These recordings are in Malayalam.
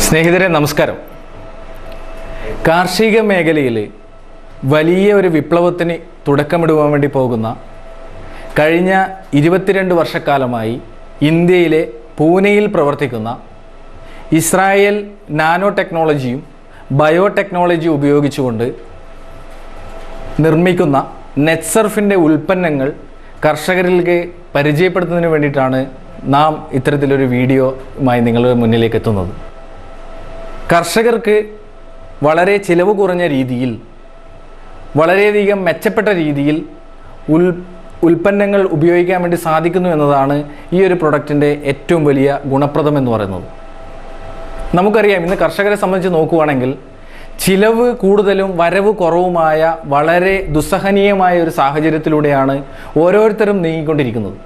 സ്നേഹിതരെ നമസ്കാരം. കാർഷിക മേഖലയിൽ വലിയ ഒരു വിപ്ലവത്തിന് തുടക്കമിടുവാൻ വേണ്ടി പോകുന്ന കഴിഞ്ഞ 22 വർഷക്കാലമായി ഇന്ത്യയിലെ പൂനെയിൽ പ്രവർത്തിക്കുന്ന ഇസ്രായേൽ നാനോ ടെക്നോളജിയും ബയോടെക്നോളജിയും ഉപയോഗിച്ചുകൊണ്ട് നിർമ്മിക്കുന്ന നെറ്റ്സർഫിൻ്റെ ഉൽപ്പന്നങ്ങൾ കർഷകരിലേക്ക് പരിചയപ്പെടുത്തുന്നതിന് വേണ്ടിയിട്ടാണ് നാം ഇത്തരത്തിലൊരു വീഡിയോയുമായി നിങ്ങളുടെ മുന്നിലേക്ക് എത്തുന്നത്. കർഷകർക്ക് വളരെ ചിലവ് കുറഞ്ഞ രീതിയിൽ വളരെയധികം മെച്ചപ്പെട്ട രീതിയിൽ ഉൽപ്പന്നങ്ങൾ ഉപയോഗിക്കാൻ വേണ്ടി സാധിക്കുന്നു എന്നതാണ് ഈ ഒരു പ്രൊഡക്റ്റിൻ്റെ ഏറ്റവും വലിയ ഗുണപ്രദം എന്ന് പറയുന്നത്. നമുക്കറിയാം, ഇന്ന് കർഷകരെ സംബന്ധിച്ച് നോക്കുകയാണെങ്കിൽ ചിലവ് കൂടുതലും വരവ് കുറവുമായ വളരെ ദുസ്സഹനീയമായ ഒരു സാഹചര്യത്തിലൂടെയാണ് ഓരോരുത്തരും നീങ്ങിക്കൊണ്ടിരിക്കുന്നത്.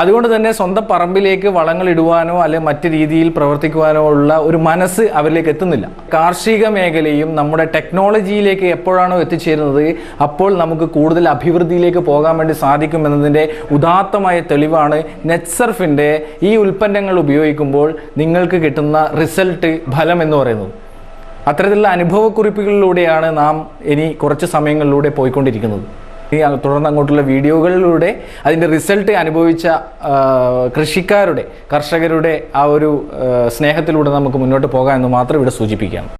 അതുകൊണ്ട് തന്നെ സ്വന്തം പറമ്പിലേക്ക് വളങ്ങൾ ഇടുവാനോ അല്ലെങ്കിൽ മറ്റു രീതിയിൽ പ്രവർത്തിക്കുവാനോ ഉള്ള ഒരു മനസ്സ് അവരിലേക്ക് എത്തുന്നില്ല. കാർഷിക മേഖലയും നമ്മുടെ ടെക്നോളജിയിലേക്ക് എപ്പോഴാണോ എത്തിച്ചേരുന്നത് അപ്പോൾ നമുക്ക് കൂടുതൽ അഭിവൃദ്ധിയിലേക്ക് പോകാൻ വേണ്ടി സാധിക്കുമെന്നതിൻ്റെ ഉദാത്തമായ തെളിവാണ് നെറ്റ്സർഫിൻ്റെ ഈ ഉൽപ്പന്നങ്ങൾ ഉപയോഗിക്കുമ്പോൾ നിങ്ങൾക്ക് കിട്ടുന്ന റിസൾട്ട്, ഫലം എന്ന് പറയുന്നത്. അത്തരത്തിലുള്ള അനുഭവക്കുറിപ്പുകളിലൂടെയാണ് നാം ഇനി കുറച്ച് സമയങ്ങളിലൂടെ പോയിക്കൊണ്ടിരിക്കുന്നത്. തുടർന്ന് അങ്ങോട്ടുള്ള വീഡിയോകളിലൂടെ അതിൻ്റെ റിസൾട്ട് അനുഭവിച്ച കൃഷിക്കാരുടെ, കർഷകരുടെ ആ ഒരു സ്നേഹത്തിലൂടെ നമുക്ക് മുന്നോട്ട് പോകാം എന്ന് മാത്രം ഇവിടെ സൂചിപ്പിക്കുകയാണ്.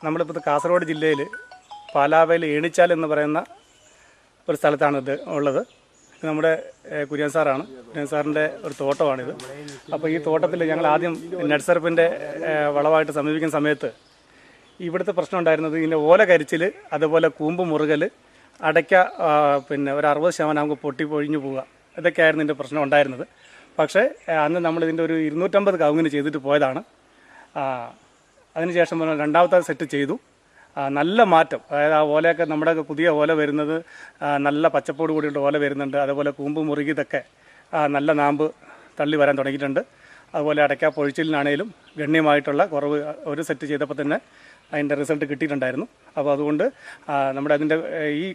നമ്മളിപ്പോൾ കാസർഗോഡ് ജില്ലയിൽ പാലാവയിൽ ഏണിച്ചാൽ എന്ന് പറയുന്ന ഒരു സ്ഥലത്താണ് ഇത് ഉള്ളത്. നമ്മുടെ കുര്യൻ സാറാണ്. കുര്യൻ സാറിൻ്റെ ഒരു തോട്ടമാണിത്. അപ്പോൾ ഈ തോട്ടത്തിൽ ഞങ്ങൾ ആദ്യം നെറ്റ്സർഫിൻ്റെ വളമായിട്ട് സമീപിക്കുന്ന സമയത്ത് ഇവിടുത്തെ പ്രശ്നം ഉണ്ടായിരുന്നത് ഇതിൻ്റെ ഓല കരിച്ചിൽ, അതുപോലെ കൂമ്പ് മുറുകൽ, അടയ്ക്ക പിന്നെ ഒരു 60% നമുക്ക് പൊട്ടി പൊഴിഞ്ഞു പോവുക, ഇതൊക്കെയായിരുന്നു ഇതിൻ്റെ പ്രശ്നം ഉണ്ടായിരുന്നത്. പക്ഷേ അന്ന് നമ്മളിതിൻ്റെ ഒരു 250 കവുങ്ങിന് ചെയ്തിട്ട് പോയതാണ്. അതിനുശേഷം രണ്ടാമത്തെ സെറ്റ് ചെയ്തു. നല്ല മാറ്റം, അതായത് ആ ഓലയൊക്കെ നമ്മുടെ പുതിയ ഓല വരുന്നത് നല്ല പച്ചപ്പോട് കൂടിയിട്ട് ഓല വരുന്നുണ്ട്. അതുപോലെ കൂമ്പ് മുറുകിയതൊക്കെ നല്ല നാമ്പ് തള്ളി വരാൻ തുടങ്ങിയിട്ടുണ്ട്. അതുപോലെ അടയ്ക്ക പൊഴിച്ചിലിനാണേലും ഗണ്യമായിട്ടുള്ള കുറവ് ഒരു സെറ്റ് ചെയ്തപ്പോൾ തന്നെ അതിൻ്റെ റിസൾട്ട് കിട്ടിയിട്ടുണ്ടായിരുന്നു. അപ്പോൾ അതുകൊണ്ട് നമ്മുടെ അതിൻ്റെ ഈ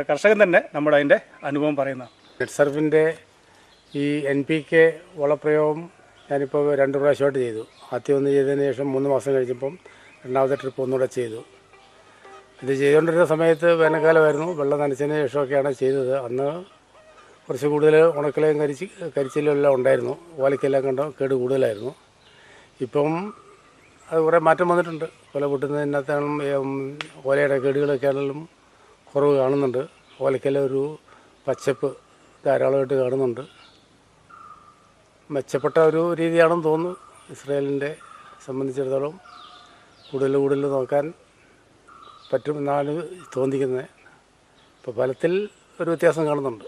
കർഷകൻ തന്നെ നമ്മുടെ അതിൻ്റെ അനുഭവം പറയുന്നതാണ്. നെറ്റ്സർഫിൻ്റെ ഈ NPK വളപ്രയോഗം ഞാനിപ്പോൾ 2 പ്രാവശ്യമായിട്ട് ചെയ്തു. ആദ്യം ഒന്ന് ചെയ്തതിന് ശേഷം 3 മാസം കഴിഞ്ഞപ്പം രണ്ടാമത്തെ ട്രിപ്പ് ഒന്നുകൂടെ ചെയ്തു. ഇത് ചെയ്തുകൊണ്ടിരുന്ന സമയത്ത് വേനൽക്കാലമായിരുന്നു. വെള്ളം നനച്ചതിന് ശേഷമൊക്കെയാണ് ചെയ്തത്. അന്ന് കുറച്ച് കൂടുതൽ ഉണക്കലയും കരിച്ചിലും എല്ലാം ഉണ്ടായിരുന്നു. ഓലയ്ക്കെല്ലാം കണ്ട കേട് കൂടുതലായിരുന്നു. ഇപ്പം അത് കുറേ മാറ്റം വന്നിട്ടുണ്ട്. ഓല പൊട്ടുന്നതിനകത്താണെങ്കിലും ഓലയുടെ കേടുകളൊക്കെ ആണെങ്കിലും കുറവ് കാണുന്നുണ്ട്. ഓലയ്ക്കെല്ലാം ഒരു പച്ചപ്പ് ധാരാളമായിട്ട് കാണുന്നുണ്ട്. മെച്ചപ്പെട്ട ഒരു രീതിയാണെന്ന് തോന്നുന്നു. ഇസ്രായേലിൻ്റെ സംബന്ധിച്ചിടത്തോളം കൂടുതൽ നോക്കാൻ പറ്റുമെന്നാണ് തോന്നിക്കുന്നത്. ഇപ്പോൾ ഫലത്തിൽ ഒരു വ്യത്യാസം കാണുന്നുണ്ട്.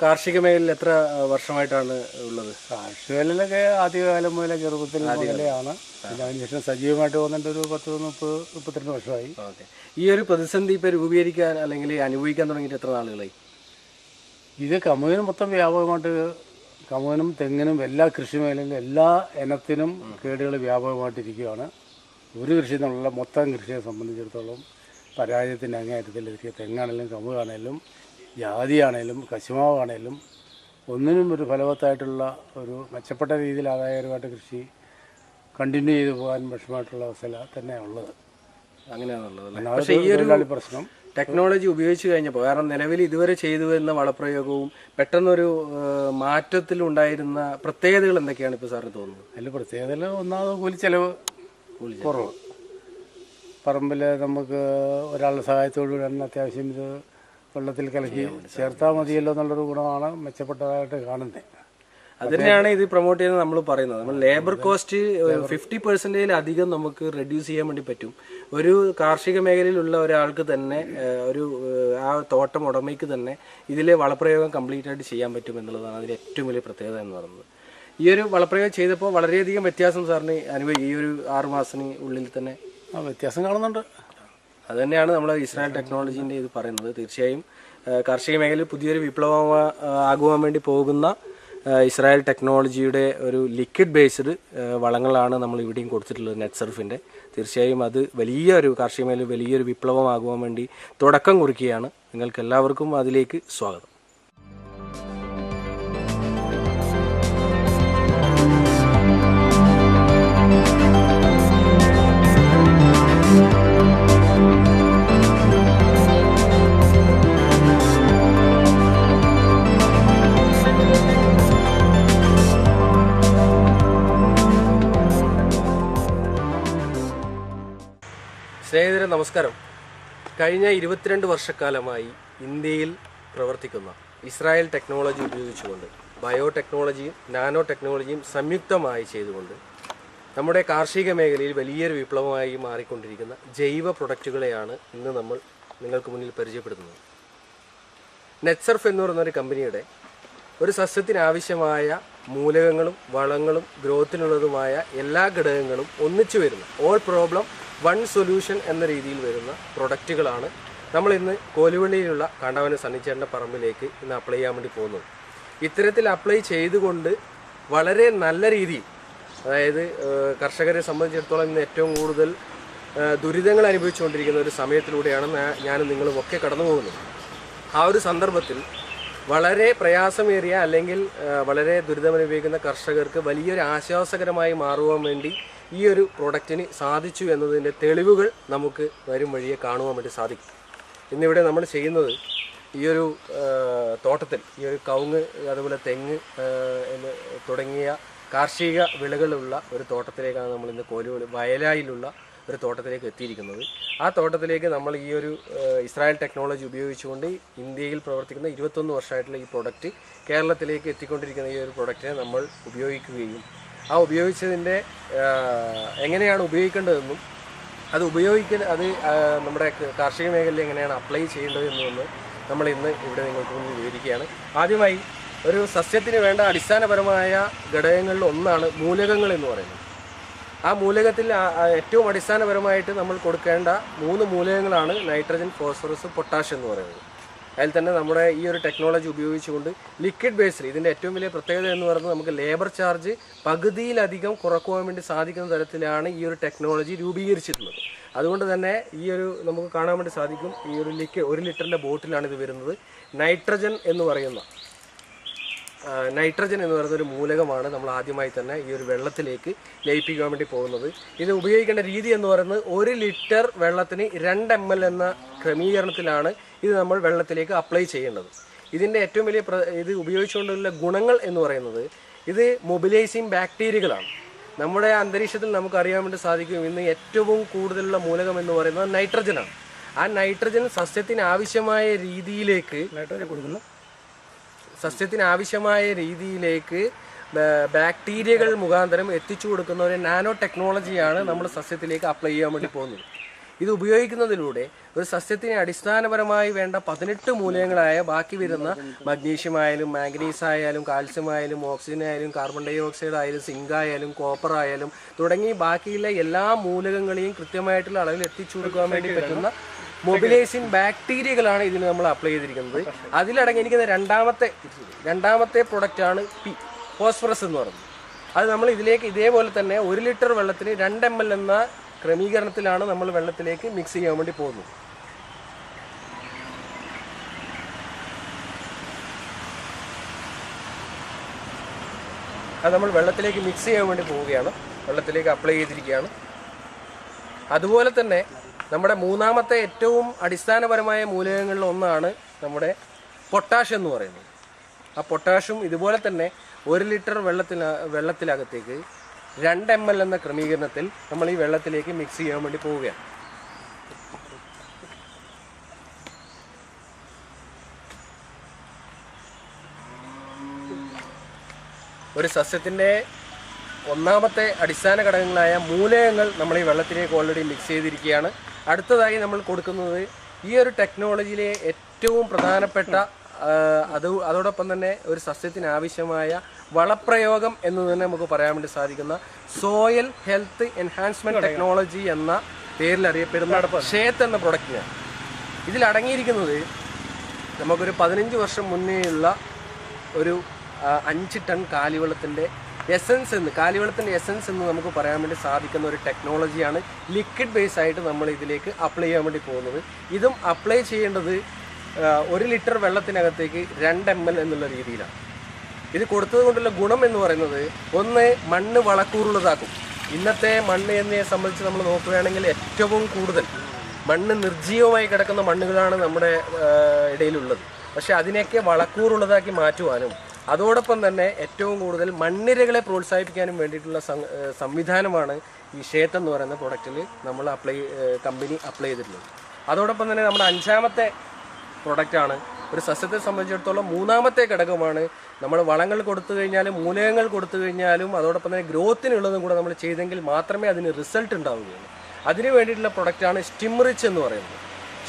കാർഷിക മേഖലയിൽ എത്ര വർഷമായിട്ടാണ് ഉള്ളത്? കാർഷിക മേഖലയിലൊക്കെ ആദ്യകാലം മുതലേ ചെറുപ്പത്തിൽ മുതലെയാണ്. പിന്നെ അതിനുശേഷം സജീവമായിട്ട് വന്നിട്ട് ഒരു 32 വർഷമായി. ഓക്കെ. ഈ ഒരു പ്രതിസന്ധി ഇപ്പോൾ രൂപീകരിക്കാൻ അല്ലെങ്കിൽ അനുഭവിക്കാൻ തുടങ്ങിയിട്ട് എത്ര നാളുകളായി? ഇത് കമുകിനും മൊത്തം വ്യാപകമായിട്ട്, കമുകിനും തെങ്ങിനും എല്ലാ കൃഷി മേഖലയിലും എല്ലാ ഇനത്തിനും കേടുകൾ വ്യാപകമായിട്ടിരിക്കുകയാണ്. ഒരു കൃഷി എന്നുള്ള മൊത്തം കൃഷിയെ സംബന്ധിച്ചിടത്തോളം പരാജയത്തിൻ്റെ അങ്ങേയറ്റത്തിലെത്തിയ തെങ്ങാണേലും കമുകാണേലും ജാതിയാണേലും കശുമാവാണേലും ഒന്നിനും ഒരു ഫലവത്തായിട്ടുള്ള ഒരു മെച്ചപ്പെട്ട രീതിയിൽ ആദായകരമായിട്ട് കൃഷി കണ്ടിന്യൂ ചെയ്തു പോകാൻ വിഷമമായിട്ടുള്ള അവസ്ഥ തന്നെയാണ് ഉള്ളത്. അങ്ങനെയാണുള്ളത്. പക്ഷേ ഈ ഒരു പ്രശ്നം ടെക്നോളജി ഉപയോഗിച്ച് കഴിഞ്ഞപ്പോൾ, കാരണം നിലവിൽ ഇതുവരെ ചെയ്തു വരുന്ന വളപ്രയോഗവും പെട്ടെന്നൊരു മാറ്റത്തിലുണ്ടായിരുന്ന പ്രത്യേകതകൾ എന്തൊക്കെയാണ് ഇപ്പോൾ സാറിന് തോന്നുന്നത്? അതിൽ പ്രത്യേകത ഒന്നാമത് കൂലിച്ചെലവ് കുറവ്. പറമ്പിൽ നമുക്ക് ഒരാളുടെ സഹായത്തോടുകൂടിയാണ് അത്യാവശ്യം ഇത് വെള്ളത്തിൽ കലക്കി ചേർത്താൽ മതിയല്ലോ എന്നുള്ളൊരു ഗുണമാണ് മെച്ചപ്പെട്ടതായിട്ട് കാണുന്നത്. അത് തന്നെയാണ് ഇത് പ്രൊമോട്ട് ചെയ്യുന്നത് നമ്മൾ പറയുന്നത്. നമ്മൾ ലേബർ കോസ്റ്റ് 50% അധികം നമുക്ക് റെഡ്യൂസ് ചെയ്യാൻ വേണ്ടി പറ്റും. ഒരു കാർഷിക മേഖലയിലുള്ള ഒരാൾക്ക് തന്നെ, ഒരു ആ തോട്ടം ഉടമയ്ക്ക് തന്നെ ഇതിലെ വളപ്രയോഗം കംപ്ലീറ്റ് ആയിട്ട് ചെയ്യാൻ പറ്റും എന്നുള്ളതാണ് അതിൻ്റെ ഏറ്റവും വലിയ പ്രത്യേകത എന്ന് പറയുന്നത്. ഈ ഒരു വളപ്രയോഗം ചെയ്തപ്പോൾ വളരെയധികം വ്യത്യാസം സാറിന് ഈ ഒരു 6 മാസത്തിന് ഉള്ളിൽ തന്നെ വ്യത്യാസം കാണുന്നുണ്ട്. അത് തന്നെയാണ് നമ്മൾ ഇസ്രായേൽ ടെക്നോളജീൻ്റെ ഇത് പറയുന്നത്. തീർച്ചയായും കാർഷിക മേഖലയിൽ പുതിയൊരു വിപ്ലവം ആകുവാൻ വേണ്ടി പോകുന്ന ഇസ്രായേൽ ടെക്നോളജിയുടെ ഒരു ലിക്വിഡ് ബേസ്ഡ് വളങ്ങളാണ് നമ്മൾ ഇവിടെയും കൊടുത്തിട്ടുള്ളത്, നെറ്റ്സർഫിൻ്റെ. തീർച്ചയായും അത് വലിയൊരു കാർഷിക മേഖലയിൽ വലിയൊരു വിപ്ലവമാകുവാൻ വേണ്ടി തുടക്കം കുറിക്കുകയാണ്. നിങ്ങൾക്ക് എല്ലാവർക്കും അതിലേക്ക് സ്വാഗതം. സ്നേഹിതരെ നമസ്കാരം. കഴിഞ്ഞ 22 വർഷക്കാലമായി ഇന്ത്യയിൽ പ്രവർത്തിക്കുന്ന ഇസ്രായേൽ ടെക്നോളജി ഉപയോഗിച്ചുകൊണ്ട് ബയോടെക്നോളജിയും നാനോ ടെക്നോളജിയും സംയുക്തമായി ചെയ്തുകൊണ്ട് നമ്മുടെ കാർഷിക മേഖലയിൽ വലിയൊരു വിപ്ലവമായി മാറിക്കൊണ്ടിരിക്കുന്ന ജൈവ പ്രൊഡക്റ്റുകളെയാണ് ഇന്ന് നമ്മൾ നിങ്ങൾക്ക് മുന്നിൽ പരിചയപ്പെടുത്തുന്നത്. നെറ്റ്സർഫ് എന്ന് പറയുന്ന ഒരു കമ്പനിയുടെ ഒരു സസ്യത്തിന് ആവശ്യമായ മൂലകങ്ങളും വളങ്ങളും ഗ്രോത്തിനുള്ളതുമായ എല്ലാ ഘടകങ്ങളും ഒന്നിച്ചു വരുന്ന ഓൾ പ്രോബ്ലം വൺ സൊല്യൂഷൻ എന്ന രീതിയിൽ വരുന്ന പ്രൊഡക്റ്റുകളാണ് നമ്മൾ ഇന്ന് കോലുവള്ളിയിലുള്ള കാണ്ടാവന സണ്ണിച്ചേട്ടൻ്റെ പറമ്പിലേക്ക് ഇന്ന് അപ്ലൈ ചെയ്യാൻ വേണ്ടി പോകുന്നത്. ഇത്തരത്തിൽ അപ്ലൈ ചെയ്തുകൊണ്ട് വളരെ നല്ല രീതിയിൽ, അതായത് കർഷകരെ സംബന്ധിച്ചിടത്തോളം ഇന്ന് ഏറ്റവും കൂടുതൽ ദുരിതങ്ങൾ അനുഭവിച്ചുകൊണ്ടിരിക്കുന്ന ഒരു സമയത്തിലൂടെയാണ് ഞാനും നിങ്ങളും ഒക്കെ കടന്നു പോകുന്നത്. ആ ഒരു സന്ദർഭത്തിൽ വളരെ പ്രയാസമേറിയ അല്ലെങ്കിൽ വളരെ ദുരിതമനുഭവിക്കുന്ന കർഷകർക്ക് വലിയൊരു ആശ്വാസകരമായി മാറുവാൻ വേണ്ടി ഈ ഒരു പ്രൊഡക്റ്റിന് സാധിച്ചു എന്നതിൻ്റെ തെളിവുകൾ നമുക്ക് വരും വഴിയെ കാണുവാൻ വേണ്ടി സാധിക്കും. ഇന്നിവിടെ നമ്മൾ ചെയ്യുന്നത് ഈ ഒരു തോട്ടത്തിൽ ഈ ഒരു കവുങ്ങ്, അതുപോലെ തെങ്ങ് തുടങ്ങിയ കാർഷിക വിളകളുള്ള ഒരു തോട്ടത്തിലേക്കാണ് നമ്മൾ ഇന്ന് വയലായിലുള്ള ഒരു തോട്ടത്തിലേക്ക് എത്തിയിരിക്കുന്നത്. ആ തോട്ടത്തിലേക്ക് നമ്മൾ ഈ ഒരു ഇസ്രായേൽ ടെക്നോളജി ഉപയോഗിച്ചുകൊണ്ട് ഇന്ത്യയിൽ പ്രവർത്തിക്കുന്ന 21 വർഷമായിട്ടുള്ള ഈ പ്രൊഡക്റ്റ് കേരളത്തിലേക്ക് എത്തിക്കൊണ്ടിരിക്കുന്ന ഈ ഒരു പ്രൊഡക്റ്റിനെ നമ്മൾ ഉപയോഗിക്കുകയും ആ ഉപയോഗിച്ചതിൻ്റെ എങ്ങനെയാണ് ഉപയോഗിക്കേണ്ടതെന്നും അത് നമ്മുടെ കാർഷിക മേഖലയിൽ എങ്ങനെയാണ് അപ്ലൈ ചെയ്യേണ്ടതെന്നും നമ്മൾ ഇന്ന് ഇവിടെ നിങ്ങൾക്ക് മുന്നിൽ വിവരിക്കുകയാണ്. ആദ്യമായി ഒരു സസ്യത്തിന് വേണ്ട അടിസ്ഥാനപരമായ ഘടകങ്ങളിൽ ഒന്നാണ് മൂലകങ്ങൾ എന്ന് പറയുന്നത്. ആ മൂലകത്തിൽ ഏറ്റവും അടിസ്ഥാനപരമായിട്ട് നമ്മൾ കൊടുക്കേണ്ട 3 മൂലകങ്ങളാണ് നൈട്രജൻ, ഫോസ്ഫറസ്, പൊട്ടാഷ് എന്ന് പറയുന്നത്. അതിൽ തന്നെ നമ്മുടെ ഈ ഒരു ടെക്നോളജി ഉപയോഗിച്ചുകൊണ്ട് ലിക്വിഡ് ബേസ്ഡ്, ഇതിൻ്റെ ഏറ്റവും വലിയ പ്രത്യേകത എന്ന് പറയുന്നത് നമുക്ക് ലേബർ ചാർജ് പകുതിയിലധികം കുറക്കുവാൻ വേണ്ടി സാധിക്കുന്ന തരത്തിലാണ് ഈ ഒരു ടെക്നോളജി രൂപീകരിച്ചിട്ടുള്ളത്. അതുകൊണ്ട് തന്നെ ഈ ഒരു നമുക്ക് കാണാൻ വേണ്ടി സാധിക്കും, ഈ ഒരു 1 ലിറ്ററിൻ്റെ ബോട്ടിലാണ് ഇത് വരുന്നത്. നൈട്രജൻ എന്ന് പറയുന്ന ഒരു മൂലകമാണ് നമ്മൾ ആദ്യമായി തന്നെ ഈ ഒരു വെള്ളത്തിലേക്ക് ലയിപ്പിക്കാൻ വേണ്ടി പോകുന്നത്. ഇത് ഉപയോഗിക്കേണ്ട രീതി എന്ന് പറയുന്നത് 1 ലിറ്റർ വെള്ളത്തിന് 2 ml എന്ന ക്രമീകരണത്തിലാണ് ഇത് നമ്മൾ വെള്ളത്തിലേക്ക് അപ്ലൈ ചെയ്യേണ്ടത്. ഇതിൻ്റെ ഏറ്റവും വലിയ ഇത് ഉപയോഗിച്ചുകൊണ്ടുള്ള ഗുണങ്ങൾ എന്ന് പറയുന്നത് ഇത് മൊബിലൈസിങ് ബാക്ടീരിയകളാണ്. നമ്മുടെ അന്തരീക്ഷത്തിൽ നമുക്ക് അറിയാൻ വേണ്ടി സാധിക്കും ഇന്ന് ഏറ്റവും കൂടുതലുള്ള മൂലകം എന്ന് പറയുന്നത് നൈട്രജനാണ്. ആ നൈട്രജൻ സസ്യത്തിന് ആവശ്യമായ രീതിയിലേക്ക് ബാക്ടീരിയകൾ മുഖാന്തരം എത്തിച്ചു കൊടുക്കുന്ന ഒരു നാനോ ടെക്നോളജിയാണ് നമ്മൾ സസ്യത്തിലേക്ക് അപ്ലൈ ചെയ്യാൻ വേണ്ടി പോകുന്നത്. ഇത് ഉപയോഗിക്കുന്നതിലൂടെ ഒരു സസ്യത്തിന് അടിസ്ഥാനപരമായി വേണ്ട 18 മൂലകങ്ങളായ ബാക്കി വരുന്ന മഗ്നീഷ്യം ആയാലും മാംഗനീസ് ആയാലും കാൽസ്യം ആയാലും ഓക്സിജൻ ആയാലും കാർബൺ ഡൈ ഓക്സൈഡ് ആയാലും സിങ്ക് ആയാലും കോപ്പർ ആയാലും തുടങ്ങി ബാക്കിയുള്ള എല്ലാ മൂലകങ്ങളെയും കൃത്യമായിട്ടുള്ള അളവിൽ എത്തിച്ചു കൊടുക്കാൻ വേണ്ടി പറ്റുന്ന മൊബിലൈസിങ് ബാക്ടീരിയകളാണ് ഇതിന് നമ്മൾ അപ്ലൈ ചെയ്തിരിക്കുന്നത്. അതിലടങ്ങിയിരിക്കുന്ന രണ്ടാമത്തെ പ്രൊഡക്റ്റാണ് ഫോസ്ഫറസ് എന്ന് പറയുന്നത്. അത് നമ്മൾ ഇതിലേക്ക് ഇതേപോലെ തന്നെ 1 ലിറ്റർ വെള്ളത്തിന് 2 ml എന്ന ക്രമീകരണത്തിലാണ് നമ്മൾ വെള്ളത്തിലേക്ക് മിക്സ് ചെയ്യാൻ വേണ്ടി പോകുന്നത്. അത് നമ്മൾ വെള്ളത്തിലേക്ക് മിക്സ് ചെയ്യാൻ വേണ്ടി പോവുകയാണ്, വെള്ളത്തിലേക്ക് അപ്ലൈ ചെയ്തിരിക്കുകയാണ്. അതുപോലെ തന്നെ നമ്മുടെ മൂന്നാമത്തെ ഏറ്റവും അടിസ്ഥാനപരമായ മൂലകങ്ങളിൽ ഒന്നാണ് നമ്മുടെ പൊട്ടാഷ് എന്ന് പറയുന്നത്. ആ പൊട്ടാഷും ഇതുപോലെ തന്നെ 1 ലിറ്റർ വെള്ളത്തിലകത്തേക്ക് 2 ml എന്ന ക്രമീകരണത്തിൽ നമ്മൾ ഈ വെള്ളത്തിലേക്ക് മിക്സ് ചെയ്യാൻ വേണ്ടി പോവുകയാണ്. ഒരു സസ്യത്തിൻ്റെ ഒന്നാമത്തെ അടിസ്ഥാന ഘടകങ്ങളായ മൂലകങ്ങൾ നമ്മൾ ഈ വെള്ളത്തിലേക്ക് ഓൾറെഡി മിക്സ് ചെയ്തിരിക്കുകയാണ്. അടുത്തതായി നമ്മൾ കൊടുക്കുന്നത് ഈ ഒരു ടെക്നോളജിയിലെ ഏറ്റവും പ്രധാനപ്പെട്ട അതോടൊപ്പം തന്നെ ഒരു സസ്യത്തിന് ആവശ്യമായ വളപ്രയോഗം എന്ന് തന്നെ നമുക്ക് പറയാൻ വേണ്ടി സാധിക്കുന്ന സോയിൽ ഹെൽത്ത് എൻഹാൻസ്മെന്റ് ടെക്നോളജി എന്ന പേരിൽ അറിയപ്പെടുന്ന ഷേത്ത് എന്ന പ്രൊഡക്റ്റിനാണ്. ഇതിലടങ്ങിയിരിക്കുന്നത് നമുക്കൊരു 15 വർഷം മുന്നേയുള്ള ഒരു 5 ടൺ കാലിവെള്ളത്തിൻ്റെ എസൻസ് എന്ന് നമുക്ക് പറയാൻ വേണ്ടി സാധിക്കുന്ന ഒരു ടെക്നോളജിയാണ് ലിക്വിഡ് ബേസ് ആയിട്ട് നമ്മൾ ഇതിലേക്ക് അപ്ലൈ ചെയ്യാൻ വേണ്ടി പോകുന്നത്. ഇതും അപ്ലൈ ചെയ്യേണ്ടത് 1 ലിറ്റർ വെള്ളത്തിനകത്തേക്ക് 2 ml എന്നുള്ള രീതിയിലാണ്. ഇത് കൊടുത്തത് കൊണ്ടുള്ള ഗുണം എന്ന് പറയുന്നത്, ഒന്ന്, മണ്ണ് വളക്കൂറുള്ളതാക്കും. ഇന്നത്തെ മണ്ണ് എന്നതിനെ സംബന്ധിച്ച് നമ്മൾ നോക്കുകയാണെങ്കിൽ ഏറ്റവും കൂടുതൽ മണ്ണ് നിർജ്ജീവമായി കിടക്കുന്ന മണ്ണുകളാണ് നമ്മുടെ ഇടയിലുള്ളത്. പക്ഷെ അതിനെയൊക്കെ വളക്കൂറുള്ളതാക്കി മാറ്റുവാനും അതോടൊപ്പം തന്നെ ഏറ്റവും കൂടുതൽ മണ്ണിരകളെ പ്രോത്സാഹിപ്പിക്കാനും വേണ്ടിയിട്ടുള്ള സംവിധാനമാണ് ഈ ഷേത്ത് എന്ന് പറയുന്ന പ്രൊഡക്റ്റിൽ നമ്മൾ കമ്പനി അപ്ലൈ ചെയ്തിട്ടുള്ളത്. അതോടൊപ്പം തന്നെ നമ്മുടെ 5ാമത്തെ പ്രൊഡക്റ്റാണ് ഒരു സസ്യത്തെ സംബന്ധിച്ചിടത്തോളം 3ാമത്തെ ഘടകമാണ്. നമ്മൾ വളങ്ങൾ കൊടുത്തു കഴിഞ്ഞാലും മൂലകങ്ങൾ കൊടുത്തു കഴിഞ്ഞാലും അതോടൊപ്പം തന്നെ ഗ്രോത്തിനുള്ളതും കൂടെ നമ്മൾ ചെയ്തെങ്കിൽ മാത്രമേ അതിന് റിസൾട്ട് ഉണ്ടാവുകയുള്ളൂ. അതിന് വേണ്ടിയിട്ടുള്ള പ്രൊഡക്റ്റാണ് സ്റ്റിംറിച്ച് എന്ന് പറയുന്നത്.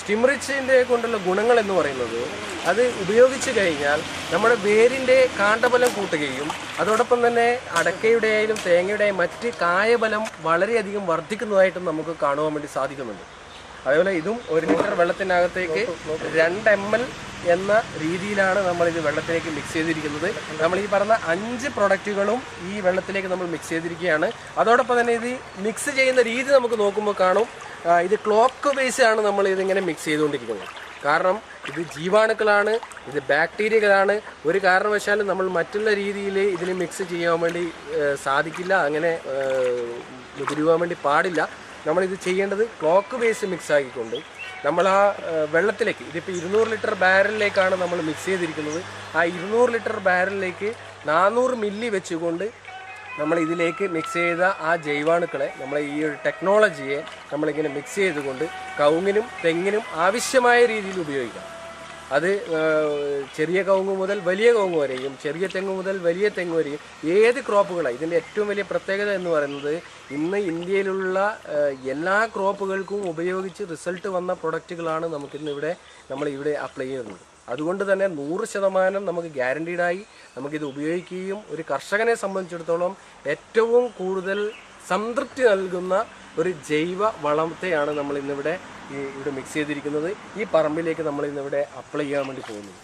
സ്റ്റിംറിച്ചിൻ്റെ കൊണ്ടുള്ള ഗുണങ്ങൾ എന്ന് പറയുന്നത്, അത് ഉപയോഗിച്ച് കഴിഞ്ഞാൽ നമ്മുടെ വേരിൻ്റെ കാണ്ഡബലം കൂട്ടുകയും അതോടൊപ്പം തന്നെ അടക്കയുടെയായാലും തേങ്ങയുടെയും മറ്റ് കായബലം വളരെയധികം വർദ്ധിക്കുന്നതായിട്ടും നമുക്ക് കാണുവാൻ വേണ്ടി സാധിക്കുന്നുണ്ട്. അതേപോലെ ഇതും 1 ലിറ്റർ വെള്ളത്തിനകത്തേക്ക് 2 ml എന്ന രീതിയിലാണ് നമ്മളിത് വെള്ളത്തിലേക്ക് മിക്സ് ചെയ്തിരിക്കുന്നത്. നമ്മൾ ഈ പറഞ്ഞ 5 പ്രൊഡക്റ്റുകളും ഈ വെള്ളത്തിലേക്ക് നമ്മൾ മിക്സ് ചെയ്തിരിക്കുകയാണ്. അതോടൊപ്പം തന്നെ ഇത് മിക്സ് ചെയ്യുന്ന രീതി നമുക്ക് നോക്കുമ്പോൾ കാണും, ഇത് ക്ലോക്ക് ബേസ് ആണ് നമ്മൾ ഇതിങ്ങനെ മിക്സ് ചെയ്തുകൊണ്ടിരിക്കുന്നത്. കാരണം ഇത് ജീവാണുക്കളാണ്, ഇത് ബാക്ടീരിയകളാണ്. ഒരു കാരണവശാലും നമ്മൾ മറ്റുള്ള രീതിയിൽ ഇതിന് മിക്സ് ചെയ്യാൻ വേണ്ടി സാധിക്കില്ല, അങ്ങനെ മുതിരുവാൻ വേണ്ടി പാടില്ല. നമ്മളിത് ചെയ്യേണ്ടത് ക്ലോക്ക് ബേസ് മിക്സ് ആക്കിക്കൊണ്ട് നമ്മൾ ആ വെള്ളത്തിലേക്ക്, ഇതിപ്പോൾ 200 ലിറ്റർ ബാരലിലേക്കാണ് നമ്മൾ മിക്സ് ചെയ്തിരിക്കുന്നത്. ആ 200 ലിറ്റർ ബാരലിലേക്ക് 400 മില്ലി വെച്ചുകൊണ്ട് നമ്മൾ ഇതിലേക്ക് മിക്സ് ചെയ്ത ആ ജൈവാണുക്കളെ, നമ്മളെ ഈ ഒരു ടെക്നോളജിയെ നമ്മളിങ്ങനെ മിക്സ് ചെയ്തുകൊണ്ട് കവുങ്ങിനും തെങ്ങിനും ആവശ്യമായ രീതിയിൽ ഉപയോഗിക്കാം. അത് ചെറിയ കവുങ്ങ് മുതൽ വലിയ കവുങ്ങ് വരെയും ചെറിയ തെങ്ങ് മുതൽ വലിയ തെങ്ങ് വരെയും ഏത് ക്രോപ്പുകളാണ്. ഇതിൻ്റെ ഏറ്റവും വലിയ പ്രത്യേകത എന്ന് പറയുന്നത്, ഇന്ന് ഇന്ത്യയിലുള്ള എല്ലാ ക്രോപ്പുകൾക്കും ഉപയോഗിച്ച് റിസൾട്ട് വന്ന പ്രൊഡക്റ്റുകളാണ് നമ്മളിവിടെ അപ്ലൈ ചെയ്യുന്നത്. അതുകൊണ്ട് തന്നെ 100% നമുക്ക് ഗ്യാരണ്ടീഡായി നമുക്കിത് ഉപയോഗിക്കുകയും ഒരു കർഷകനെ സംബന്ധിച്ചിടത്തോളം ഏറ്റവും കൂടുതൽ സംതൃപ്തി നൽകുന്ന ഒരു ജൈവ വളത്തെയാണ് നമ്മൾ ഇവിടെ മിക്സ് ചെയ്തിരിക്കുന്നത്. ഈ പറമ്പിലേക്ക് നമ്മൾ ഇന്നിവിടെ അപ്ലൈ ചെയ്യാൻ വേണ്ടി പോകുന്നത്.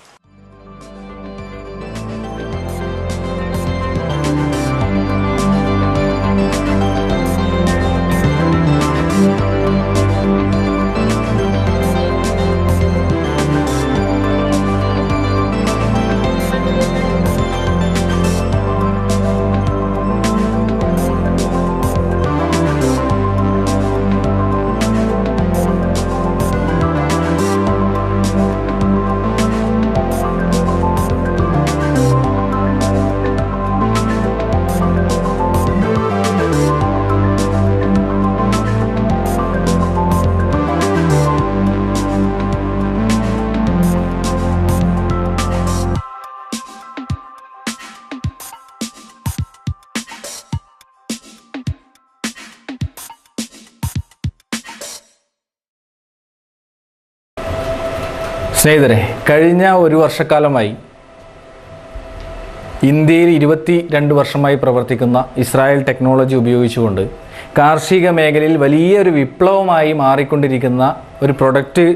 സ്നേഹിതരെ, കഴിഞ്ഞ ഒരു വർഷക്കാലമായി ഇന്ത്യയിൽ 22 വർഷമായി പ്രവർത്തിക്കുന്ന ഇസ്രായേൽ ടെക്നോളജി ഉപയോഗിച്ചുകൊണ്ട് കാർഷിക മേഖലയിൽ വലിയൊരു വിപ്ലവമായി മാറിക്കൊണ്ടിരിക്കുന്ന ഒരു പ്രൊഡക്റ്റ്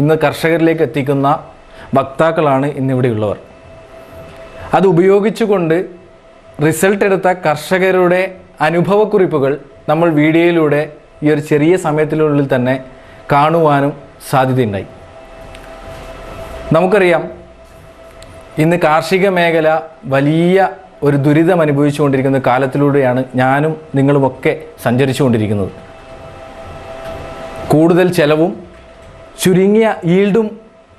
ഇന്ന് കർഷകരിലേക്ക് എത്തിക്കുന്ന വക്താക്കളാണ് ഇന്നിവിടെയുള്ളവർ. അത് ഉപയോഗിച്ചുകൊണ്ട് റിസൾട്ട് എടുത്ത കർഷകരുടെ അനുഭവക്കുറിപ്പുകൾ നമ്മൾ വീഡിയോയിലൂടെ ഈ ഒരു ചെറിയ സമയത്തിനുള്ളിൽ തന്നെ കാണുവാനും സാധ്യതയുണ്ടായി. നമുക്കറിയാം, ഇന്ന് കാർഷിക മേഖല വലിയ ഒരു ദുരിതം അനുഭവിച്ചുകൊണ്ടിരിക്കുന്ന കാലത്തിലൂടെയാണ് ഞാനും നിങ്ങളുമൊക്കെ സഞ്ചരിച്ചുകൊണ്ടിരിക്കുന്നത്. കൂടുതൽ ചെലവും ചുരുങ്ങിയ ഈൽഡും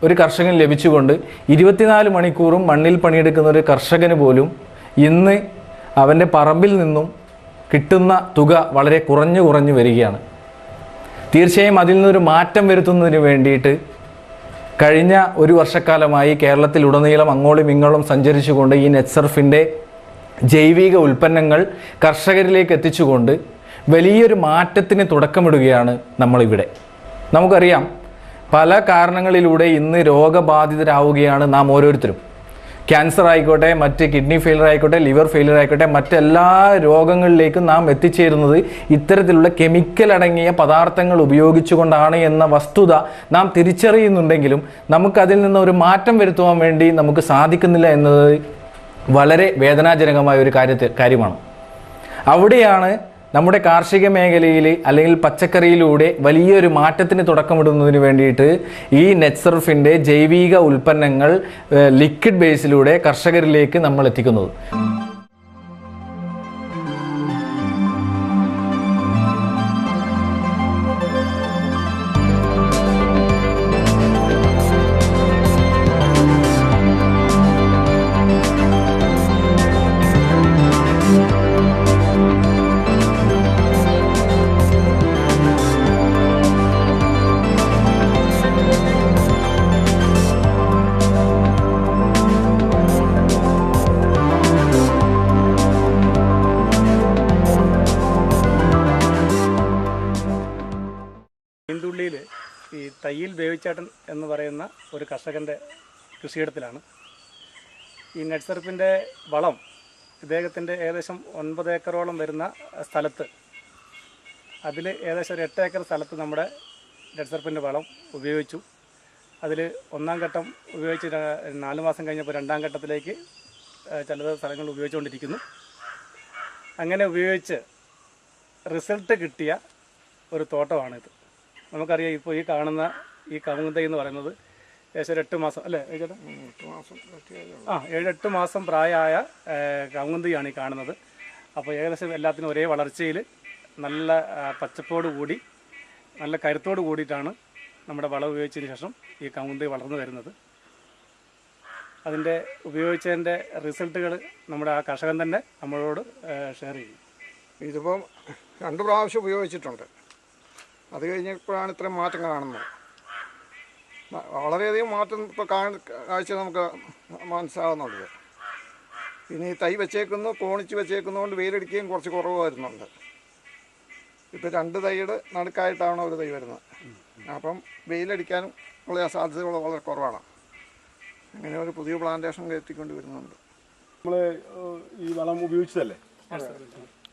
ഒരു കർഷകന് ലഭിച്ചുകൊണ്ട് 24 മണിക്കൂറും മണ്ണിൽ പണിയെടുക്കുന്ന ഒരു കർഷകന് പോലും ഇന്ന് അവൻ്റെ പറമ്പിൽ നിന്നും കിട്ടുന്ന തുക വളരെ കുറഞ്ഞു വരികയാണ്. തീർച്ചയായും അതിൽ നിന്നൊരു മാറ്റം വരുത്തുന്നതിന് വേണ്ടിയിട്ട് കഴിഞ്ഞ ഒരു വർഷക്കാലമായി കേരളത്തിലുടനീളം അങ്ങോളം ഇങ്ങോളം സഞ്ചരിച്ചുകൊണ്ട് ഈ നെറ്റ്സർഫിൻ്റെ ജൈവിക ഉൽപ്പന്നങ്ങൾ കർഷകരിലേക്ക് എത്തിച്ചുകൊണ്ട് വലിയൊരു മാറ്റത്തിന് തുടക്കമിടുകയാണ് നമ്മളിവിടെ. നമുക്കറിയാം, പല കാരണങ്ങളിലൂടെ ഇന്ന് രോഗബാധിതരാവുകയാണ് നാം ഓരോരുത്തരും. ക്യാൻസർ ആയിക്കോട്ടെ, മറ്റ് കിഡ്നി ഫെയിലർ ആയിക്കോട്ടെ, ലിവർ ഫെയിലർ ആയിക്കോട്ടെ, മറ്റെല്ലാ രോഗങ്ങളിലേക്കും നാം എത്തിച്ചേരുന്നത് ഇത്തരത്തിലുള്ള കെമിക്കൽ അടങ്ങിയ പദാർത്ഥങ്ങൾ ഉപയോഗിച്ചുകൊണ്ടാണ് എന്ന വസ്തുത നാം തിരിച്ചറിയുന്നുണ്ടെങ്കിലും നമുക്കതിൽ നിന്ന് ഒരു മാറ്റം വരുത്തുവാൻ വേണ്ടി നമുക്ക് സാധിക്കുന്നില്ല എന്നത് വളരെ വേദനാജനകമായ ഒരു കാര്യമാണ്. അവിടെയാണ് നമ്മുടെ കാർഷിക മേഖലയിൽ അല്ലെങ്കിൽ പച്ചക്കറിയിലൂടെ വലിയൊരു മാറ്റത്തിന് തുടക്കമിടുന്നതിന് വേണ്ടിയിട്ട് ഈ നെറ്റ്സർഫിൻ്റെ ജൈവിക ഉൽപ്പന്നങ്ങൾ ലിക്വിഡ് ബേസിലൂടെ കർഷകരിലേക്ക് നമ്മൾ എത്തിക്കുന്നത്. മീൻതുള്ളിയിൽ ഈ തയ്യിൽ വേവിച്ചേട്ടൻ എന്ന് പറയുന്ന ഒരു കർഷകൻ്റെ കൃഷിയിടത്തിലാണ് ഈ നെറ്റ്സർഫിൻ്റെ വളം. ഇദ്ദേഹത്തിൻ്റെ ഏകദേശം 9 ഏക്കറോളം വരുന്ന സ്ഥലത്ത്, അതിൽ ഏകദേശം ഒരു 8 ഏക്കർ സ്ഥലത്ത് നമ്മുടെ നെറ്റ്സർഫിൻ്റെ വളം ഉപയോഗിച്ചു. അതിൽ 1-ാം ഘട്ടം ഉപയോഗിച്ച് 4 മാസം കഴിഞ്ഞപ്പോൾ 2-ാം ഘട്ടത്തിലേക്ക് ചില സ്ഥലങ്ങൾ ഉപയോഗിച്ചുകൊണ്ടിരിക്കുന്നു. അങ്ങനെ ഉപയോഗിച്ച് റിസൾട്ട് കിട്ടിയ ഒരു തോട്ടമാണിത്. നമുക്കറിയാം, ഇപ്പോൾ ഈ കാണുന്ന ഈ കമുങ്ങ് എന്ന് പറയുന്നത് ഏകദേശം 8 മാസം അല്ലേ ചേട്ടാ? 7-8 മാസം പ്രായമായ കമുങ്കാണ് ഈ കാണുന്നത്. അപ്പോൾ ഏകദേശം എല്ലാത്തിനും ഒരേ വളർച്ചയിൽ നല്ല പച്ചപ്പോട് കൂടി നല്ല കരുത്തോട് കൂടിയിട്ടാണ് നമ്മുടെ വളം ഉപയോഗിച്ചതിന് ശേഷം ഈ കമുങ്ങ് വളർന്നു വരുന്നത്. അതിൻ്റെ ഉപയോഗിച്ചതിൻ്റെ റിസൾട്ടുകൾ നമ്മുടെ ആ കർഷകൻ തന്നെ നമ്മളോട് ഷെയർ ചെയ്യും. ഇതിപ്പം 2 പ്രാവശ്യം ഉപയോഗിച്ചിട്ടുണ്ട്. അത് കഴിഞ്ഞപ്പോഴാണ് ഇത്രയും മാറ്റം കാണുന്നത്. വളരെയധികം മാറ്റം ഇപ്പോൾ കാഴ്ച നമുക്ക് മനസ്സിലാകുന്നുണ്ട്. പിന്നെ ഈ തൈ വെച്ചേക്കുന്നു, കോണിച്ച് വെച്ചേക്കുന്നതുകൊണ്ട് വെയിലടിക്കുകയും കുറച്ച് കുറവ് വരുന്നുണ്ട്. ഇപ്പോൾ 2 തൈയുടെ നടുക്കായിട്ടാണ് ഒരു തൈ വരുന്നത്. അപ്പം വെയിലടിക്കാനും ഉള്ള സാധ്യതകൾ വളരെ കുറവാണ്. അങ്ങനെ ഒരു പുതിയ പ്ലാന്റേഷൻ എത്തിക്കൊണ്ട് വരുന്നുണ്ട്. നമ്മൾ ഈ വളം ഉപയോഗിച്ചതല്ലേ?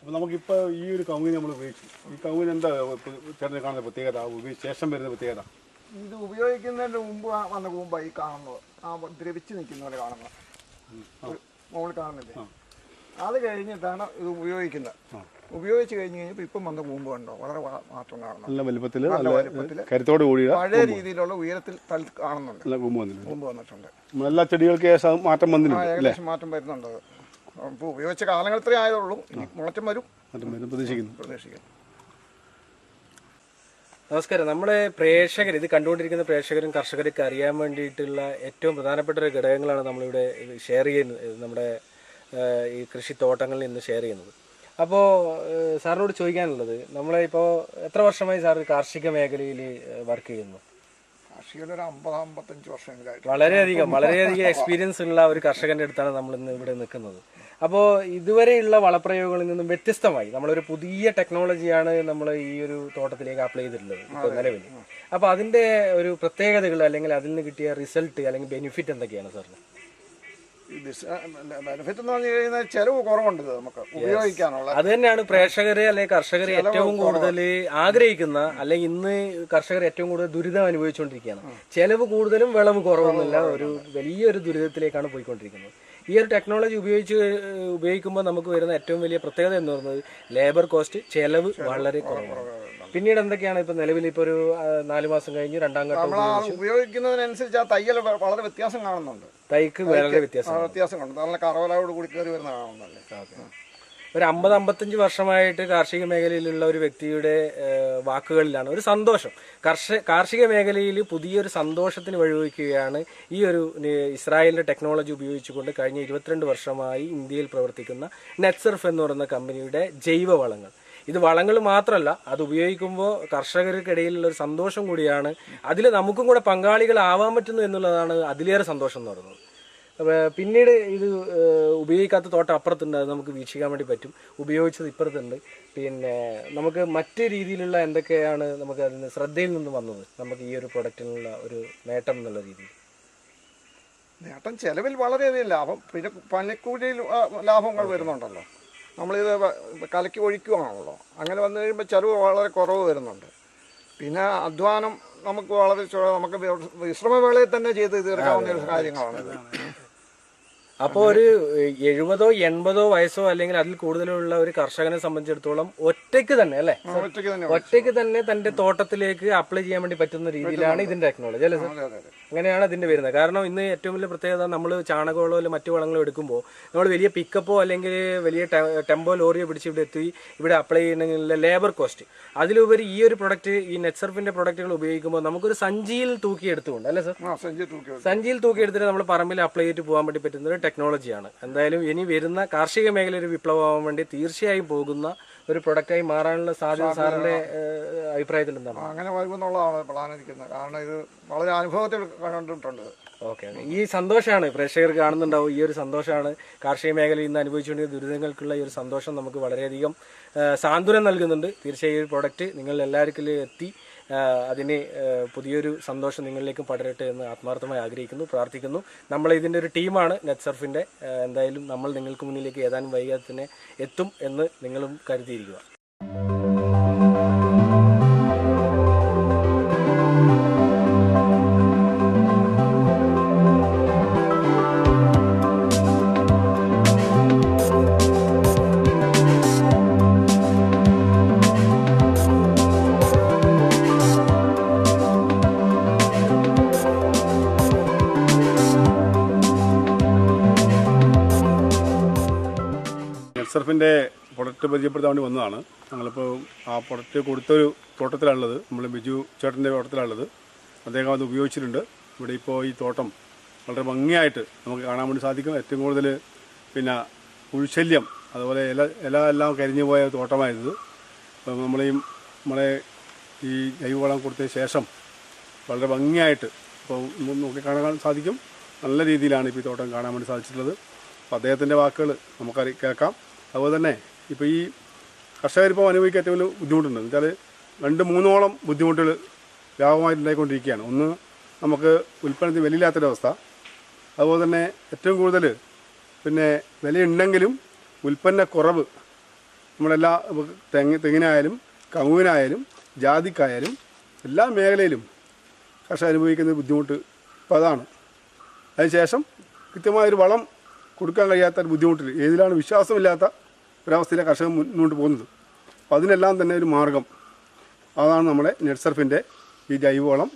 അപ്പോൾ നമുക്കിപ്പോൾ ഈ ഒരു കവുങ്ങിന് നമ്മൾ ഉപയോഗിച്ചു. ഈ കവുങ്ങിന് എന്താ ചേട്ടന് കാണുന്ന പ്രത്യേകത, ഉപയോഗിച്ച ശേഷം വരുന്ന പ്രത്യേകത? ഇത് ഉപയോഗിക്കുന്നതിന് മുമ്പ് വന്ന കൂമ്പ ഈ കാണുന്നത്, ആ ദ്രവിച്ച് നിൽക്കുന്ന പോലെ കാണുന്നത്, മുകളിൽ കാണുന്നില്ലേ? അത് കഴിഞ്ഞിട്ടാണ് ഇത് ഉപയോഗിക്കുന്നത്. ഉപയോഗിച്ച് കഴിഞ്ഞ് കഴിഞ്ഞപ്പോൾ ഇപ്പം വന്ന കൂമ്പ് കണ്ടോ, വളരെ മാറ്റം കാണുന്നു. നല്ല വലുപ്പത്തിൽ, കരുത്തോട് കൂടി പഴയ രീതിയിലുള്ള ഉയരത്തിൽ കാണുന്നുണ്ട്. കൂമ്പ് വന്നിട്ടുണ്ട്. എല്ലാ ചെടികൾക്ക് മാറ്റം വന്നിട്ടുണ്ട്, ഏകദേശം മാറ്റം വരുന്നുണ്ട്. ഇപ്പോൾ ഉപയോഗിച്ച കാലങ്ങൾ ഇത്രേ ആയതുള്ളൂ. മാറ്റം വരും പ്രതീക്ഷിക്കുന്നു. നമസ്കാരം. നമ്മുടെ പ്രേക്ഷകർ, ഇത് കണ്ടുകൊണ്ടിരിക്കുന്ന പ്രേക്ഷകരും കർഷകർക്ക് അറിയാൻ വേണ്ടിയിട്ടുള്ള ഏറ്റവും പ്രധാനപ്പെട്ട ഒരു ഘടകങ്ങളാണ് നമ്മളിവിടെ ഷെയർ ചെയ്യുന്നത്, നമ്മുടെ ഈ കൃഷിത്തോട്ടങ്ങളിൽ നിന്ന് ഷെയർ ചെയ്യുന്നത്. അപ്പോൾ സാറിനോട് ചോദിക്കാനുള്ളത്, നമ്മളിപ്പോൾ എത്ര വർഷമായി സാർ കാർഷിക മേഖലയിൽ വർക്ക് ചെയ്യുന്നു? കാർഷികയിൽ 50-55 വർഷങ്ങളായിട്ട് വളരെയധികം എക്സ്പീരിയൻസ് ഉള്ള ഒരു കർഷകന്റെ അടുത്താണ് നമ്മൾ ഇന്ന് ഇവിടെ നിൽക്കുന്നത്. അപ്പോൾ ഇതുവരെയുള്ള വളപ്രയോഗങ്ങളിൽ നിന്നും വ്യത്യസ്തമായി നമ്മളൊരു പുതിയ ടെക്നോളജിയാണ് നമ്മൾ ഈ ഒരു തോട്ടത്തിലേക്ക് അപ്ലൈ ചെയ്തിട്ടുള്ളത് ഇപ്പോൾ നിലവിൽ. അപ്പോൾ അതിൻ്റെ ഒരു പ്രത്യേകതകൾ അല്ലെങ്കിൽ അതിൽ നിന്ന് കിട്ടിയ റിസൾട്ട് അല്ലെങ്കിൽ ബെനിഫിറ്റ് എന്തൊക്കെയാണ് സാറിന്? ബെനിഫിറ്റ് എന്ന് പറഞ്ഞു കഴിഞ്ഞാൽ ചെലവ് കുറവുണ്ട് നമുക്ക് ഉപയോഗിക്കാനുള്ള. അത് തന്നെയാണ് പ്രേക്ഷകര് അല്ലെങ്കിൽ കർഷകർ ഏറ്റവും കൂടുതൽ ആഗ്രഹിക്കുന്ന, അല്ലെങ്കിൽ ഇന്ന് കർഷകർ ഏറ്റവും കൂടുതൽ ദുരിതം അനുഭവിച്ചുകൊണ്ടിരിക്കുകയാണ്. ചെലവ് കൂടുതലും വിളവ് കുറവൊന്നുമില്ല, ഒരു വലിയൊരു ദുരിതത്തിലേക്കാണ് പോയിക്കൊണ്ടിരിക്കുന്നത്. ഈ ഒരു ടെക്നോളജി ഉപയോഗിക്കുമ്പോൾ നമുക്ക് വരുന്ന ഏറ്റവും വലിയ പ്രത്യേകത എന്ന് പറയുന്നത് ലേബർ കോസ്റ്റ്, ചെലവ് വളരെ കുറവാണ്. പിന്നീട് എന്തൊക്കെയാണ് ഇപ്പൊ നിലവിൽ ഇപ്പൊ ഒരു 4 മാസം കഴിഞ്ഞ് രണ്ടാം ഘട്ടം ഉപയോഗിക്കുന്നതിനനുസരിച്ച് ആ തയ്യൽ വളരെ വ്യത്യാസം കാണുന്നുണ്ട്. തൈക്ക് വളരെ വ്യത്യാസം കാണും. നല്ല കറവലോട് കൂടി കയറി വരുന്ന കാണുന്നുണ്ട്. ഒരു 50-55 വർഷമായിട്ട് കാർഷിക മേഖലയിലുള്ള ഒരു വ്യക്തിയുടെ വാക്കുകളിലാണ് ഒരു സന്തോഷം. കാർഷിക മേഖലയിൽ പുതിയൊരു സന്തോഷത്തിന് വഴിവെക്കുകയാണ് ഈ ഒരു ഇസ്രായേലിന്റെ ടെക്നോളജി ഉപയോഗിച്ചുകൊണ്ട് കഴിഞ്ഞ 22 വർഷമായി ഇന്ത്യയിൽ പ്രവർത്തിക്കുന്ന നെറ്റ്സർഫ് എന്ന് പറയുന്ന കമ്പനിയുടെ ജൈവ വളങ്ങൾ. ഇത് വളങ്ങൾ മാത്രമല്ല, അത് ഉപയോഗിക്കുമ്പോൾ കർഷകർക്കിടയിലുള്ള ഒരു സന്തോഷം കൂടിയാണ്. അതിൽ നമുക്കും കൂടെ പങ്കാളികളാവാൻ പറ്റുന്നു എന്നുള്ളതാണ് അതിലേറെ സന്തോഷം എന്ന് പറയുന്നത്. പിന്നീട് ഇത് ഉപയോഗിക്കാത്ത തോട്ടം അപ്പുറത്തുണ്ട്, അത് നമുക്ക് വീക്ഷിക്കാൻ വേണ്ടി പറ്റും. ഉപയോഗിച്ചത് ഇപ്പുറത്തുണ്ട്. പിന്നെ നമുക്ക് മറ്റ് രീതിയിലുള്ള എന്തൊക്കെയാണ് നമുക്ക് അതിന് ശ്രദ്ധയിൽ നിന്ന് വന്നത്, നമുക്ക് ഈ ഒരു പ്രൊഡക്റ്റിനുള്ള ഒരു നേട്ടം എന്നുള്ള രീതിയിൽ? നേട്ടം ചെലവിൽ വളരെയധികം ലാഭം, പിന്നെ പണിക്കൂലിയിൽ ലാഭങ്ങൾ വരുന്നുണ്ടല്ലോ. നമ്മളിത് കലക്കി ഒഴിക്കുകയാണല്ലോ, അങ്ങനെ വന്നു കഴിയുമ്പോൾ ചെലവ് വളരെ കുറവ് വരുന്നുണ്ട്. പിന്നെ അധ്വാനം നമുക്ക് വളരെ നമുക്ക് വിശ്രമവേളയിൽ തന്നെ ചെയ്ത് തീർക്കാവുന്ന ഒരു കാര്യങ്ങളാണിത്. അപ്പോൾ ഒരു 70-80 വയസ്സോ അല്ലെങ്കിൽ അതിൽ കൂടുതലുള്ള ഒരു കർഷകനെ സംബന്ധിച്ചിടത്തോളം ഒറ്റയ്ക്ക് തന്നെ അല്ലേ, ഒറ്റയ്ക്ക് തന്നെ തന്റെ തോട്ടത്തിലേക്ക് അപ്ലൈ ചെയ്യാൻ വേണ്ടി പറ്റുന്ന രീതിയിലാണ് ഇതിന്റെ ടെക്നോളജി അല്ലേ സാർ? അങ്ങനെയാണ് അതിന്റെ വരുന്നത്. കാരണം ഇന്ന് ഏറ്റവും വലിയ പ്രത്യേകത, നമ്മൾ ചാണകവളോ അല്ലെങ്കിൽ മറ്റു വളങ്ങളോ എടുക്കുമ്പോൾ നമ്മൾ വലിയ പിക്കപ്പോ അല്ലെങ്കിൽ വലിയ ടെമ്പോ ലോറിയോ പിടിച്ച് ഇവിടെ എത്തി ഇവിടെ അപ്ലൈ ചെയ്യണമെങ്കിൽ ലേബർ കോസ്റ്റ്. അതിലുപരി ഈ ഒരു പ്രൊഡക്റ്റ്, ഈ നെറ്റ്സർഫിന്റെ പ്രൊഡക്റ്റുകൾ ഉപയോഗിക്കുമ്പോൾ നമുക്കൊരു സഞ്ചിയിൽ തൂക്കിയെടുത്തുകൊണ്ട് അല്ലേ സാർ, സഞ്ചിയിൽ തൂക്കിയെടുത്തിട്ട് നമ്മൾ പറമ്പിൽ അപ്ലൈ ചെയ്തിട്ട് പോകാൻ വേണ്ടി പറ്റുന്ന ഒരു ടെക്നോളജിയാണ്. എന്തായാലും ഇനി വരുന്ന കാർഷിക മേഖല ഒരു വിപ്ലവമാവാൻ വേണ്ടി തീർച്ചയായും പോകുന്ന ഒരു പ്രൊഡക്റ്റായി മാറാനുള്ള സാധ്യത സാറിന്റെ അഭിപ്രായത്തിൽ എന്താണ്? അങ്ങനെ വരുമെന്നുള്ളതാണ് പ്ലാനിരിക്കുന്നത്. കാരണം ഇത് വളരെ അനുഭവത്തിൽ കണ്ടിട്ടുണ്ട്. ഓക്കെ, ഈ സന്തോഷമാണ് പ്രേക്ഷകർ കാണുന്നുണ്ടാവും. ഈ ഒരു സന്തോഷമാണ് കാർഷിക മേഖലയിൽ ഇന്ന് അനുഭവിച്ചുകൊണ്ടിരിക്കുന്ന ദുരിതങ്ങൾക്കുള്ള ഈ ഒരു സന്തോഷം നമുക്ക് വളരെയധികം സാന്ത്വനം നൽകുന്നുണ്ട്. തീർച്ചയായും ഈ പ്രൊഡക്റ്റ് നിങ്ങൾ എല്ലാവർക്കും എത്തി അതിന് പുതിയൊരു സന്തോഷം നിങ്ങളിലേക്കും പടരട്ടെ എന്ന് ആത്മാർത്ഥമായി ആഗ്രഹിക്കുന്നു, പ്രാർത്ഥിക്കുന്നു. നമ്മൾ ഇതിൻ്റെ ഒരു ടീമാണ് നെറ്റ്സർഫിൻ്റെ. എന്തായാലും നമ്മൾ നിങ്ങൾക്ക് മുന്നിലേക്ക് ഏതാനും വൈകാതെ തന്നെ എത്തും എന്ന് നിങ്ങളും കരുതിയിരിക്കുക. നെറ്റ്സർഫിൻ്റെ പ്രൊഡക്റ്റ് പരിചയപ്പെടുത്താൻ വേണ്ടി വന്നതാണ്. ഞങ്ങളിപ്പോൾ ആ പ്രൊഡക്റ്റ് കൊടുത്തൊരു തോട്ടത്തിലാണുള്ളത്, നമ്മൾ ബിജു ചേട്ടൻ്റെ തോട്ടത്തിലാണുള്ളത്. അദ്ദേഹം അത് ഉപയോഗിച്ചിട്ടുണ്ട്. ഇവിടെ ഇപ്പോൾ ഈ തോട്ടം വളരെ ഭംഗിയായിട്ട് നമുക്ക് കാണാൻ വേണ്ടി സാധിക്കും. ഏറ്റവും കൂടുതൽ പിന്നെ പുഴുശല്യം, അതുപോലെ എല്ലാം കരിഞ്ഞു പോയ തോട്ടമായിരുന്നത്. അപ്പോൾ നമ്മളെ ഈ ജൈവവളം കൊടുത്തതിന് ശേഷം വളരെ ഭംഗിയായിട്ട് ഇപ്പോൾ നോക്കി കാണാൻ സാധിക്കും. നല്ല രീതിയിലാണ് ഇപ്പോൾ ഈ തോട്ടം കാണാൻ വേണ്ടി സാധിച്ചിട്ടുള്ളത്. അപ്പോൾ അദ്ദേഹത്തിൻ്റെ വാക്കുകൾ നമുക്ക് കേൾക്കാം. അതുപോലെ തന്നെ ഇപ്പോൾ ഈ കർഷകരിപ്പോൾ അനുഭവിക്കാൻ ഏറ്റവും വലിയ ബുദ്ധിമുട്ടുണ്ട്. എന്ന് വെച്ചാൽ 2-3 ബുദ്ധിമുട്ടുകൾ വ്യാപകമായിട്ടുണ്ടായിക്കൊണ്ടിരിക്കുകയാണ്. ഒന്ന്, നമുക്ക് ഉൽപ്പന്നത്തിന് വിലയില്ലാത്തൊരവസ്ഥ. അതുപോലെ തന്നെ ഏറ്റവും കൂടുതൽ പിന്നെ വിലയുണ്ടെങ്കിലും ഉൽപ്പന്ന കുറവ്. നമ്മളെല്ലാ തെങ്ങിനായാലും കവുങ്ങിനായാലും ജാതിക്കായാലും എല്ലാ മേഖലയിലും കർഷകർ അനുഭവിക്കുന്ന ബുദ്ധിമുട്ട് ഇപ്പോൾ അതാണ്. അതിനുശേഷം കൃത്യമായൊരു വളം കൊടുക്കാൻ കഴിയാത്ത ഒരു ബുദ്ധിമുട്ടിൽ ഏതിലാണ് വിശ്വാസമില്ലാത്ത ഒരവസ്ഥയിലെ കർഷകർ മുന്നോട്ട് പോകുന്നത്. അപ്പോൾ അതിനെല്ലാം തന്നെ ഒരു മാർഗം അതാണ് നമ്മുടെ നെറ്റ്സർഫിൻ്റെ ഈ ജൈവവളം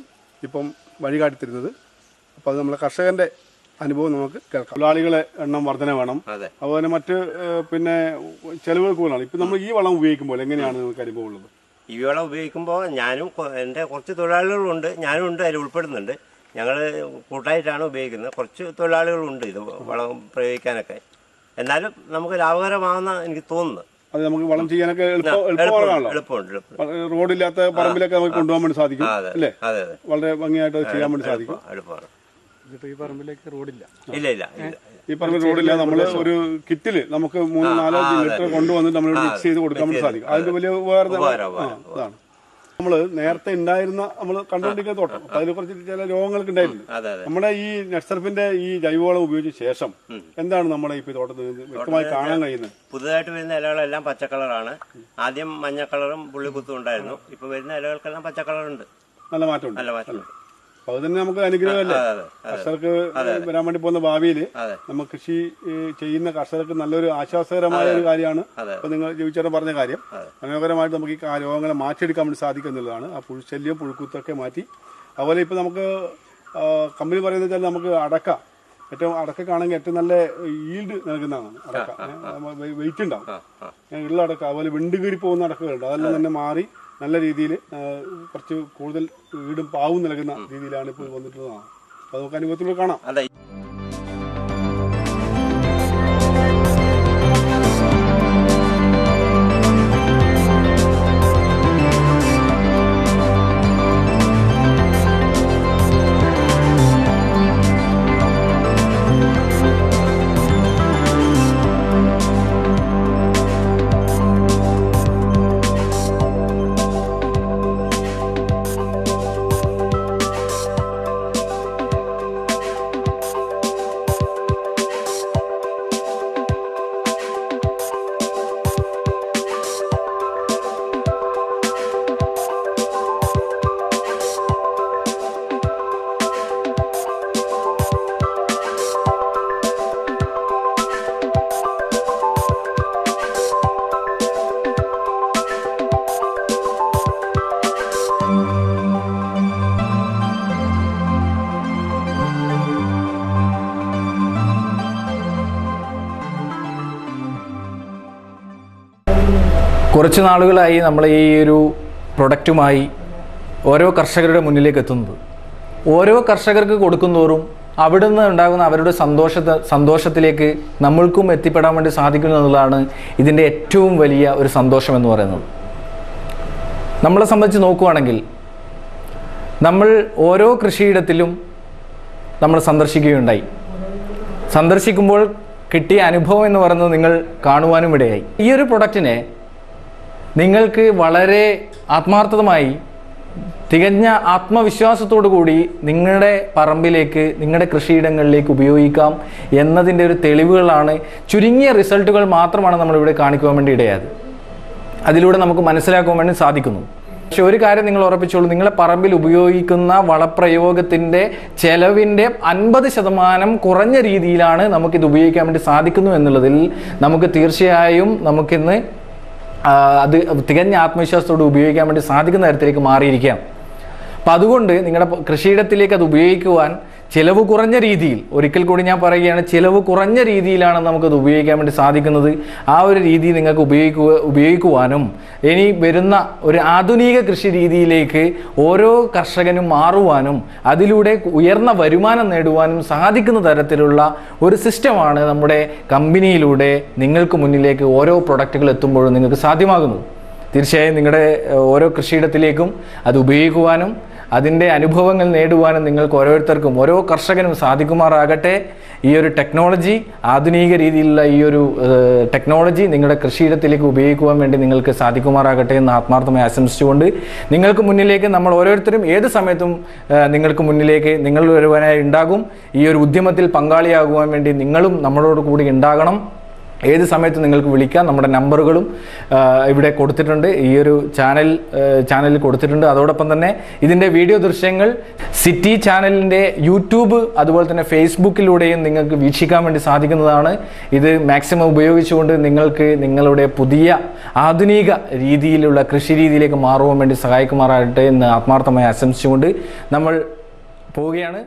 ഇപ്പം വഴികാട്ടിത്തരുന്നത്. അപ്പോൾ അത് നമ്മളെ കർഷകൻ്റെ അനുഭവം നമുക്ക് കേൾക്കാം. തൊഴിലാളികളെ എണ്ണം വർധന വേണം. അതുപോലെ മറ്റ് പിന്നെ ചെലവുകൾ കൂടുതലാണ്. ഇപ്പം നമ്മൾ ഈ വളം ഉപയോഗിക്കുമ്പോൾ എങ്ങനെയാണ് നിങ്ങൾക്ക് അനുഭവം ഉള്ളത്? ഈ വളം ഉപയോഗിക്കുമ്പോൾ ഞാനും എൻ്റെ കുറച്ച് തൊഴിലാളികളുണ്ട്, ഞാനും ഉണ്ട്, അതിൽ ഉൾപ്പെടുന്നുണ്ട്. ഞങ്ങൾ കൂട്ടായിട്ടാണ് ഉപയോഗിക്കുന്നത്. കുറച്ച് തൊഴിലാളികളുണ്ട് ഇത് വളം പ്രയോഗിക്കാനൊക്കെ. എന്നാലും നമുക്ക് ലാഭകരമാണെന്ന് എനിക്ക് തോന്നുന്നു. അത് നമുക്ക് വളം ചെയ്യാനൊക്കെ എളുപ്പമുണ്ട്. റോഡില്ലാത്ത പറമ്പിലൊക്കെ നമുക്ക് കൊണ്ടുപോകാൻ വേണ്ടി സാധിക്കും അല്ലേ? വളരെ ഭംഗിയായിട്ട് ചെയ്യാൻ വേണ്ടി സാധിക്കും. എളുപ്പമാണ്. ഇതിപ്പോൾ ഈ പറമ്പിലേക്ക് റോഡില്ല. ഇല്ല. ഈ പറമ്പിൽ റോഡില്ല. നമ്മൾ ഒരു കിറ്റിൽ നമുക്ക് 3-4 ലിറ്റർ കൊണ്ടുവന്ന് നമ്മൾ മിക്സ് ചെയ്ത് കൊടുക്കാൻ വേണ്ടി സാധിക്കും. അതിന്റെ വലിയ ഉപകാരം അതാണ്. നമ്മൾ നേരത്തെ ഉണ്ടായിരുന്ന നമ്മൾ കണ്ടുകൊണ്ടിരിക്കുന്ന തോട്ടം അപ്പൊ അതിൽ കുറച്ച് ചില രോഗങ്ങളൊക്കെ ഉണ്ടായിട്ടുണ്ട്. നമ്മുടെ ഈ നട്സർഫിന്റെ ഈ ജൈവവളം ഉപയോഗിച്ച ശേഷം എന്താണ് നമ്മുടെ ഈ തോട്ടത്തിൽ വ്യക്തമായി കാണാൻ കഴിയുന്നത്? പുതുതായിട്ട് വരുന്ന ഇലകളെല്ലാം പച്ചക്കളറാണ്. ആദ്യം മഞ്ഞ കളറും പുള്ളിക്കുത്തും ഉണ്ടായിരുന്നു. ഇപ്പൊ വരുന്ന ഇലകൾക്കെല്ലാം പച്ചക്കളറുണ്ട്. നല്ല മാറ്റമുണ്ട്. നല്ല മാറ്റമുണ്ട്. അപ്പൊ അത് തന്നെ നമുക്ക് അനുഗ്രഹമല്ലേ കർഷകർക്ക് വരാൻ വേണ്ടി പോകുന്ന ഭാവിയിൽ നമ്മൾ കൃഷി ചെയ്യുന്ന കർഷകർക്ക് നല്ലൊരു ആശ്വാസകരമായ ഒരു കാര്യമാണ്. അപ്പൊ നിങ്ങൾ ജീവിച്ചേട്ടൻ പറഞ്ഞ കാര്യം മനോഹരമായിട്ട് നമുക്ക് ഈ രോഗങ്ങളെ മാറ്റിയെടുക്കാൻ വേണ്ടി സാധിക്കും എന്നുള്ളതാണ്. ആ പുഴുശല്യം പുഴുക്കുത്തൊക്കെ മാറ്റി. അതുപോലെ ഇപ്പൊ നമുക്ക് കമ്പനി പറയുന്നത് വെച്ചാൽ നമുക്ക് അടക്കക്കാണെങ്കിൽ ഏറ്റവും നല്ല ഈൽഡ് നൽകുന്നതാണ് അടക്ക. വെയിറ്റ് ഉണ്ടാവും ഉള്ള അടക്ക. അതുപോലെ വിണ്ടുകീറി പോകുന്ന അടക്കകളുണ്ട്. അതെല്ലാം തന്നെ മാറി നല്ല രീതിയിൽ കുറച്ച് കൂടുതൽ വീടും പാവും നൽകുന്ന രീതിയിലാണ് ഇപ്പോൾ വന്നിട്ടുള്ളതാണ്. അപ്പോൾ നമുക്ക് അനുഭവത്തിലൂടെ കാണാം. കുറച്ച് നാളുകളായി നമ്മൾ ഈ ഒരു പ്രൊഡക്റ്റുമായി ഓരോ കർഷകരുടെ മുന്നിലേക്ക് എത്തുന്നത്. ഓരോ കർഷകർക്ക് കൊടുക്കുന്തോറും അവിടെ നിന്ന് ഉണ്ടാകുന്ന അവരുടെ സന്തോഷത്തിലേക്ക് നമ്മൾക്കും എത്തിപ്പെടാൻ വേണ്ടി സാധിക്കുന്നു എന്നുള്ളതാണ് ഇതിൻ്റെ ഏറ്റവും വലിയ ഒരു സന്തോഷം എന്ന് പറയുന്നത്. നമ്മളെ സംബന്ധിച്ച് നോക്കുകയാണെങ്കിൽ നമ്മൾ ഓരോ കൃഷിയിടത്തിലും നമ്മൾ സന്ദർശിക്കുകയുണ്ടായി. സന്ദർശിക്കുമ്പോൾ കിട്ടിയ അനുഭവം എന്ന് പറയുന്നത് നിങ്ങൾ കാണുവാനും ഇടയായി. ഈ ഒരു പ്രൊഡക്റ്റിനെ നിങ്ങൾക്ക് വളരെ ആത്മാർത്ഥമായി തികഞ്ഞ ആത്മവിശ്വാസത്തോടു കൂടി നിങ്ങളുടെ പറമ്പിലേക്ക് നിങ്ങളുടെ കൃഷിയിടങ്ങളിലേക്ക് ഉപയോഗിക്കാം എന്നതിൻ്റെ ഒരു തെളിവുകളാണ്, ചുരുങ്ങിയ റിസൾട്ടുകൾ മാത്രമാണ് നമ്മളിവിടെ കാണിക്കുവാൻ വേണ്ടി ഇടയായത്. അതിലൂടെ നമുക്ക് മനസ്സിലാക്കുവാൻ വേണ്ടി സാധിക്കുന്നു. പക്ഷെ ഒരു കാര്യം നിങ്ങൾ ഉറപ്പിച്ചോളൂ, നിങ്ങളെ പറമ്പിൽ ഉപയോഗിക്കുന്ന വളപ്രയോഗത്തിൻ്റെ ചെലവിൻ്റെ 50% കുറഞ്ഞ രീതിയിലാണ് നമുക്കിത് ഉപയോഗിക്കാൻ വേണ്ടി സാധിക്കുന്നു എന്നുള്ളതിൽ നമുക്ക് തീർച്ചയായും നമുക്കിന്ന് അത് തികഞ്ഞ ആത്മവിശ്വാസത്തോട് ഉപയോഗിക്കാൻ വേണ്ടി സാധിക്കുന്ന തരത്തിലേക്ക് മാറിയിരിക്കാം. അപ്പം അതുകൊണ്ട് നിങ്ങളുടെ കൃഷിയിടത്തിലേക്ക് അത് ഉപയോഗിക്കുവാൻ ചിലവ് കുറഞ്ഞ രീതിയിൽ, ഒരിക്കൽ കൂടി ഞാൻ പറയുകയാണ്, ചിലവ് കുറഞ്ഞ രീതിയിലാണ് നമുക്കത് ഉപയോഗിക്കാൻ വേണ്ടി സാധിക്കുന്നത്. ആ ഒരു രീതി നിങ്ങൾക്ക് ഉപയോഗിക്കുവാനും ഇനി വരുന്ന ഒരു ആധുനിക കൃഷി രീതിയിലേക്ക് ഓരോ കർഷകനും മാറുവാനും അതിലൂടെ ഉയർന്ന വരുമാനം നേടുവാനും സാധിക്കുന്ന തരത്തിലുള്ള ഒരു സിസ്റ്റമാണ് നമ്മുടെ കമ്പനിയിലൂടെ നിങ്ങൾക്ക് മുന്നിലേക്ക് ഓരോ പ്രൊഡക്റ്റുകൾ എത്തുമ്പോഴും നിങ്ങൾക്ക് സാധ്യമാകുന്നത്. തീർച്ചയായും നിങ്ങളുടെ ഓരോ കൃഷിയിടത്തിലേക്കും അത് ഉപയോഗിക്കുവാനും അതിൻ്റെ അനുഭവങ്ങൾ നേടുവാനും നിങ്ങൾക്ക് ഓരോരുത്തർക്കും ഓരോ കർഷകനും സാധിക്കുമാറാകട്ടെ. ഈ ഒരു ടെക്നോളജി, ആധുനിക രീതിയിലുള്ള ഈ ഒരു ടെക്നോളജി നിങ്ങളുടെ കൃഷിയിടത്തിലേക്ക് ഉപയോഗിക്കുവാൻ വേണ്ടി നിങ്ങൾക്ക് സാധിക്കുമാറാകട്ടെ എന്ന് ആത്മാർത്ഥമായി ആശംസിച്ചുകൊണ്ട് നിങ്ങൾക്ക് മുന്നിലേക്ക് നമ്മൾ ഓരോരുത്തരും ഏത് സമയത്തും നിങ്ങൾക്ക് മുന്നിലേക്ക് നിങ്ങൾ വരുവാനായി ഉണ്ടാകും. ഈ ഒരു ഉദ്യമത്തിൽ പങ്കാളിയാകുവാൻ വേണ്ടി നിങ്ങളും നമ്മളോട് കൂടി ഉണ്ടാകണം. ഏത് സമയത്തും നിങ്ങൾക്ക് വിളിക്കാം. നമ്മുടെ നമ്പറുകളും ഇവിടെ കൊടുത്തിട്ടുണ്ട്, ഈ ഒരു ചാനലിൽ കൊടുത്തിട്ടുണ്ട്. അതോടൊപ്പം തന്നെ ഇതിൻ്റെ വീഡിയോ ദൃശ്യങ്ങൾ സിറ്റി ചാനലിൻ്റെ യൂട്യൂബ് അതുപോലെ തന്നെ ഫേസ്ബുക്കിലൂടെയും നിങ്ങൾക്ക് വീക്ഷിക്കാൻ വേണ്ടി സാധിക്കുന്നതാണ്. ഇത് മാക്സിമം ഉപയോഗിച്ചുകൊണ്ട് നിങ്ങൾക്ക് നിങ്ങളുടെ പുതിയ ആധുനിക രീതിയിലുള്ള കൃഷി രീതിയിലേക്ക് മാറുവാൻ വേണ്ടി സഹായിക്കുമാറാകട്ടെ എന്ന് ആത്മാർത്ഥമായി ആശംസിച്ചുകൊണ്ട് നമ്മൾ പോവുകയാണ്.